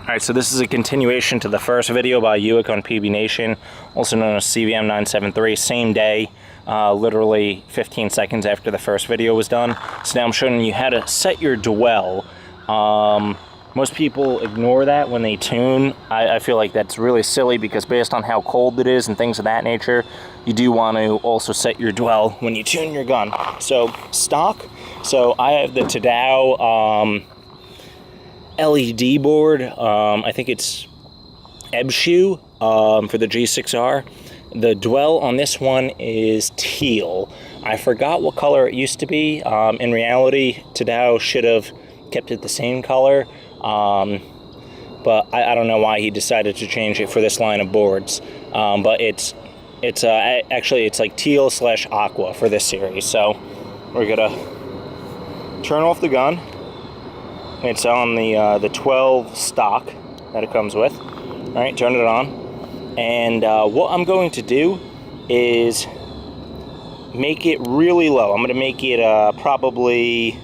Alright, so this is a continuation to the first video by Yuik on pbnation, also known as CVM973, same day, literally 15 seconds after the first video was done. So now I'm showing you how to set your dwell. Most people ignore that when they tune. I feel like that's really silly because based on how cold it is and things of that nature, you do want to also set your dwell when you tune your gun. So, stock. So I have the Tadao LED board. I think it's Ebshu for the G6r. The dwell on this one is teal. I forgot what color it used to be. In reality, Tadao should have kept it the same color, but I don't know why he decided to change it for this line of boards. But it's actually it's like teal / aqua for this series. So we're gonna turn off the gun. It's on the 12 stock that it comes with. All right, turn it on. And what I'm going to do is make it really low. I'm going to make it probably,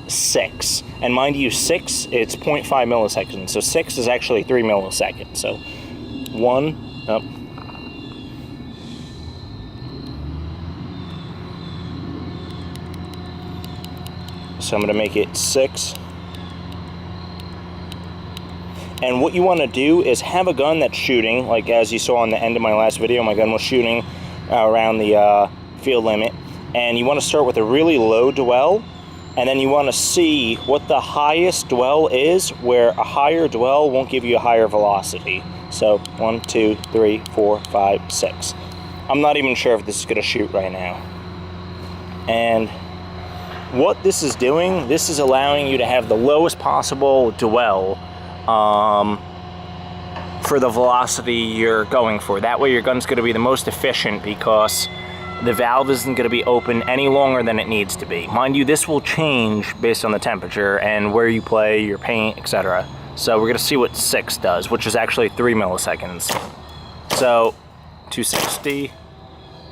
6. And mind you, 6, it's 0.5 milliseconds. So 6 is actually 3 milliseconds. So 1, up. So I'm going to make it 6. And what you want to do is have a gun that's shooting, like as you saw on the end of my last video, my gun was shooting around the field limit. And you want to start with a really low dwell, and then you want to see what the highest dwell is, where a higher dwell won't give you a higher velocity. So 1, 2, 3, 4, 5, 6. I'm not even sure if this is going to shoot right now. And what this is doing, this is allowing you to have the lowest possible dwell for the velocity you're going for. That way your gun's going to be the most efficient because the valve isn't going to be open any longer than it needs to be. Mind you, this will change based on the temperature and where you play, your paint, etc. So we're going to see what 6 does, which is actually 3 milliseconds. So 260,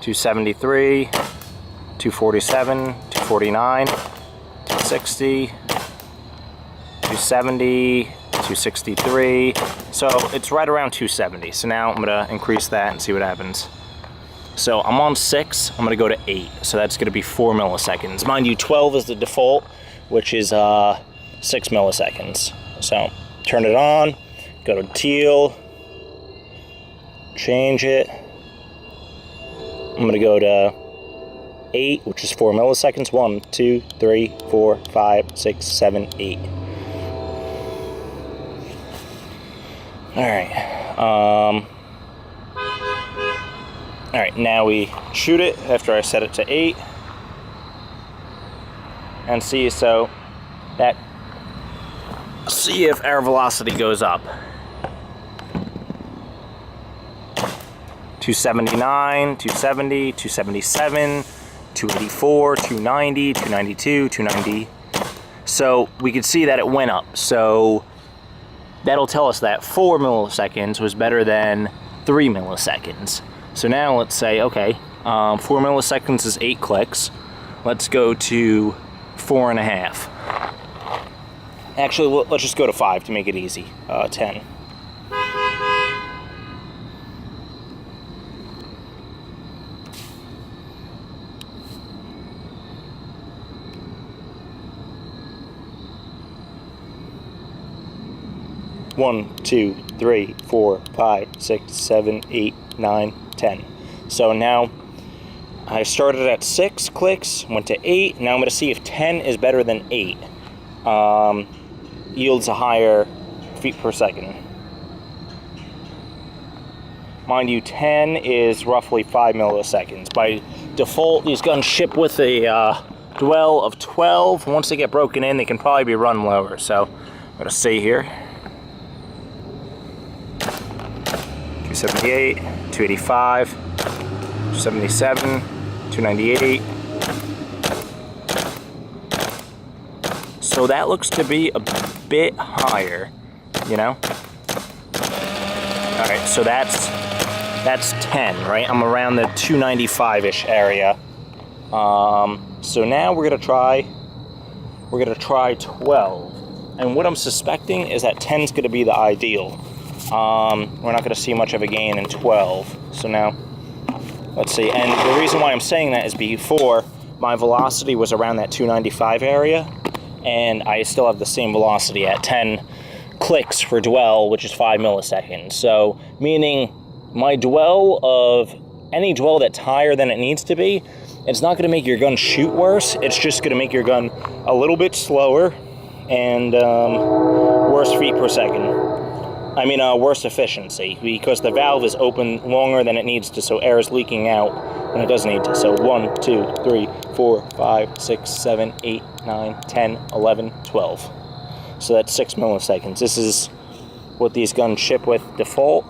273, 247, 249, 260, 270, 263. So it's right around 270. So now I'm going to increase that and see what happens. So I'm on 6, I'm going to go to 8. So that's going to be 4 milliseconds. Mind you, 12 is the default, which is 6 milliseconds. So turn it on, go to teal, change it. I'm going to go to 8, which is 4 milliseconds. 1, 2, 3, 4, 5, 6, 7, 8. Alright, now we shoot it after I set it to 8. And see if our velocity goes up. 279, 270, 277, 284, 290, 292, 290. So we can see that it went up. So that'll tell us that 4 milliseconds was better than 3 milliseconds. So now let's say, okay, 4 milliseconds is 8 clicks. Let's go to 4.5. Actually, let's just go to 5 to make it easy. 10. One, 2, 3, 4, 5, 6, 7, 8, 9, 10. So now I started at 6 clicks, went to 8. Now I'm going to see if 10 is better than 8. Yields a higher feet per second. Mind you, 10 is roughly 5 milliseconds. By default, these guns ship with a dwell of 12. Once they get broken in, they can probably be run lower. So I'm going to see here. 278, 285, 277, 298. So that looks to be a bit higher, you know? Alright, so that's 10, right? I'm around the 295-ish area. So now we're going to try we're going to try 12. And what I'm suspecting is that 10 is going to be the ideal. We're not going to see much of a gain in 12. So now, let's see. And the reason why I'm saying that is before, my velocity was around that 295 area, and I still have the same velocity at 10 clicks for dwell, which is 5 milliseconds. So, meaning my dwell of any dwell that's higher than it needs to be, it's not going to make your gun shoot worse. It's just going to make your gun a little bit slower and worse feet per second. I mean, worse efficiency, because the valve is open longer than it needs to, so air is leaking out when it doesn't need to. So 1, 2, 3, 4, 5, 6, 7, 8, 9, 10, 11, 12. So that's 6 milliseconds. This is what these guns ship with default.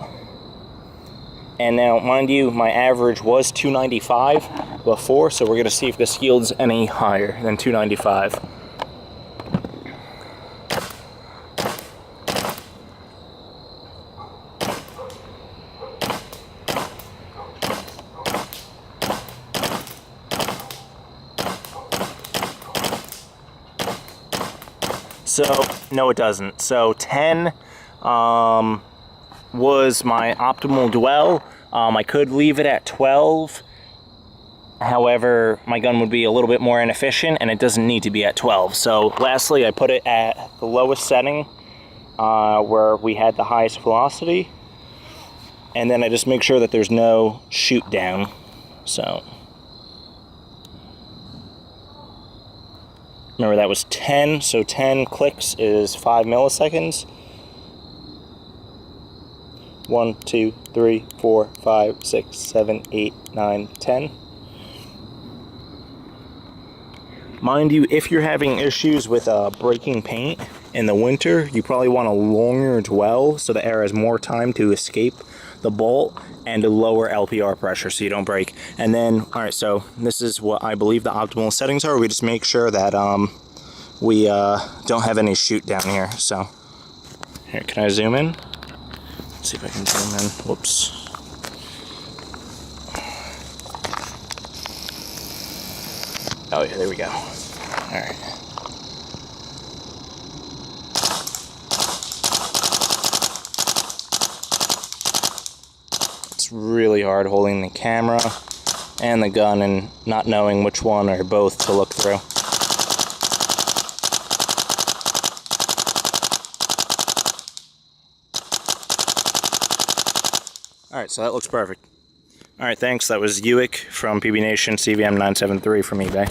And now, mind you, my average was 295 before, so we're going to see if this yields any higher than 295. So, no it doesn't. So 10 was my optimal dwell. I could leave it at 12. However, my gun would be a little bit more inefficient, and it doesn't need to be at 12. So lastly, I put it at the lowest setting where we had the highest velocity. And then I just make sure that there's no shoot down. So remember, that was 10, so 10 clicks is 5 milliseconds. 1, 2, 3, 4, 5, 6, 7, 8, 9, 10. Mind you, if you're having issues with breaking paint in the winter, you probably want a longer dwell so the air has more time to escape the bolt and a lower LPR pressure so you don't break. And then, alright, so this is what I believe the optimal settings are. We just make sure that we don't have any shoot down here. So, here, can I zoom in? Let's see if I can zoom in. Whoops. Oh yeah, there we go. Alright. It's really hard holding the camera and the gun and not knowing which one or both to look through. Alright, so that looks perfect. Alright, thanks. That was Yuik from pbnation CVM 973 from eBay.